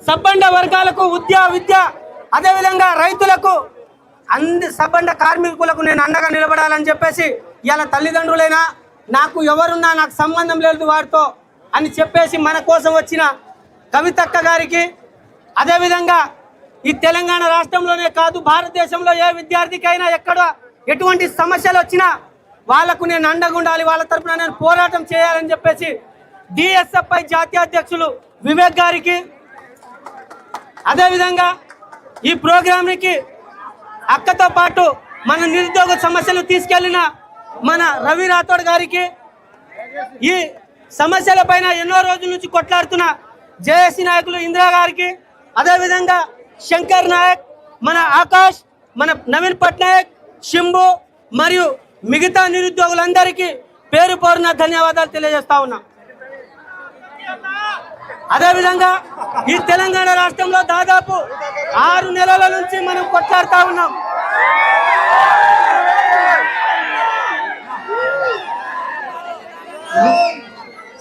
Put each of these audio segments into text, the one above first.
సబ్బండ వర్గాలకు విద్య అదేవిధంగా రైతులకు సబ్బండ కార్మికులకు నేను అండగా నిలబడాలని చెప్పేసి ఇలా తల్లిదండ్రులైనా నాకు ఎవరున్నా నాకు సంబంధం లేదు వారితో అని చెప్పేసి మన కోసం వచ్చిన కవితక్క గారికి, అదేవిధంగా ఈ తెలంగాణ రాష్ట్రంలోనే కాదు భారతదేశంలో ఏ విద్యార్థికైనా ఎక్కడ ఎటువంటి సమస్యలు వచ్చినా వాళ్లకు నేను అండగా ఉండాలి, వాళ్ళ తరఫున నేను పోరాటం చేయాలని చెప్పేసి డిఎస్ఎఫ్ఐ జాతీయ అధ్యక్షులు వివేక్ గారికి, అదేవిధంగా ఈ ప్రోగ్రాంకి అక్కతో పాటు మన నిరుద్యోగ సమస్యలు తీసుకెళ్లిన మన రవి రాథోడ్ గారికి, ఈ సమస్యల పైన ఎన్నో రోజుల నుంచి కొట్లాడుతున్న జేఏసీ నాయకులు ఇందిరా గారికి, అదేవిధంగా శంకర్ నాయక్, మన ఆకాష్, మన నవీన్ పట్నాయక్, శంభు మరియు మిగతా నిరుద్యోగులందరికీ పేరు పేరున ధన్యవాదాలు తెలియజేస్తా ఉన్నా. అదేవిధంగా ఈ తెలంగాణ రాష్ట్రంలో దాదాపు 6 నెలల నుంచి మనం కొట్లాడుతూ ఉన్నాం.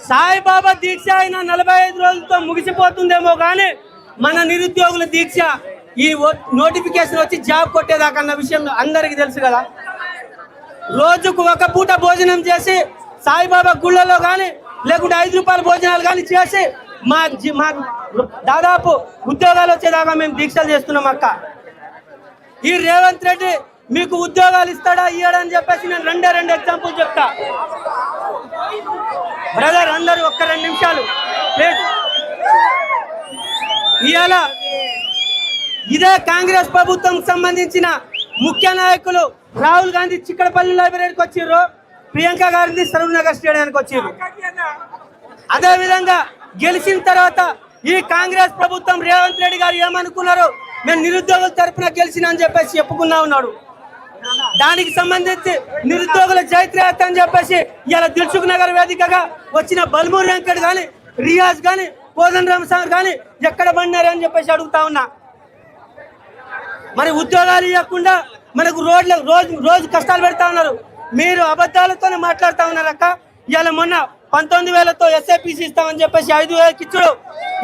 సాయిబాబా దీక్ష అయినా 45 రోజులతో ముగిసిపోతుందేమో కానీ మన నిరుద్యోగుల దీక్ష ఈ నోటిఫికేషన్ వచ్చి జాబ్ కొట్టేదాకా అన్న విషయం అందరికీ తెలుసు కదా. రోజుకు ఒక పూట భోజనం చేసి సాయిబాబా గుళ్ళలో కానీ లేకుంటే 5 రూపాయల భోజనాలు కానీ చేసి మా దాదాపు ఉద్యోగాలు వచ్చేదాకా మేము దీక్షలు చేస్తున్నాం అక్క. ఈ రేవంత్ రెడ్డి మీకు ఉద్యోగాలు ఇస్తాడా ఇయ్యడని చెప్పేసి నేను రెండు ఎగ్జాంపుల్ చెప్తా. బ్రదర్ అందరూ ఒక్క 2 నిమిషాలు ప్లీజ్. ఇవాళ ఇదే కాంగ్రెస్ ప్రభుత్వం సంబంధించిన ముఖ్య నాయకులు రాహుల్ గాంధీ చిక్కడపల్లి లైబ్రరీకి వచ్చిర్రు, ప్రియాంక గాంధీ సరూనగర్ స్టేడియానికి వచ్చిర్రు. అదేవిధంగా గెలిచిన తర్వాత ఈ కాంగ్రెస్ ప్రభుత్వం రేవంత్ రెడ్డి గారు ఏమనుకున్నారు, మేము నిరుద్యోగుల తరఫున గెలిచిన అని చెప్పేసి చెప్పుకున్నా ఉన్నాడు. దానికి సంబంధించి నిరుద్యోగుల జైత్రయాత్ర అని చెప్పేసి ఇలా దిల్సుఖ్ నగర్ వేదికగా వచ్చిన బల్మూర్ వెంకట్ కానీ రియాజ్ కానీ కోదన్ రామ్ సార్ కానీ ఎక్కడ పడినారు అని చెప్పేసి అడుగుతా ఉన్నా. మరి ఉద్యోగాలు ఇవ్వకుండా మనకు రోజు కష్టాలు పెడతా ఉన్నారు. మీరు అబద్ధాలతోనే మాట్లాడుతూ ఉన్నారు అక్క. ఇవాళ మొన్న 19,000తో ఎస్ఐపిసి ఇస్తామని చెప్పేసి 5,000 ఇచ్చుడు,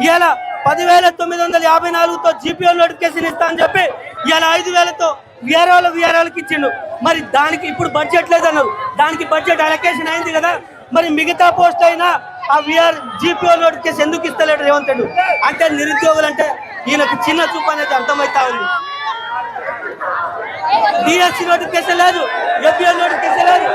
ఇవాళ 10,954తో జీపీఓ నోటిఫికేషన్ ఇస్తామని చెప్పి ఇవాళ 5,000తో విఆర్ఓలకి ఇచ్చిండు. మరి దానికి ఇప్పుడు బడ్జెట్ లేదన్నారు, దానికి బడ్జెట్ అలొకేషన్ అయింది కదా. మరి మిగతా పోస్ట్ అయినా ఆ జీపీఓ నోటిఫికేషన్ ఎందుకు ఇస్తలేడు రేవంత్ రెడ్డి? అంటే నిరుద్యోగులు అంటే ఈయనకు చిన్న చూపు అనేది అర్థమవుతా ఉంది. డిఎస్సి నోటిఫికేషన్ లేదు, ఎఫ్బిఓ నోటిఫికేషన్ లేదు.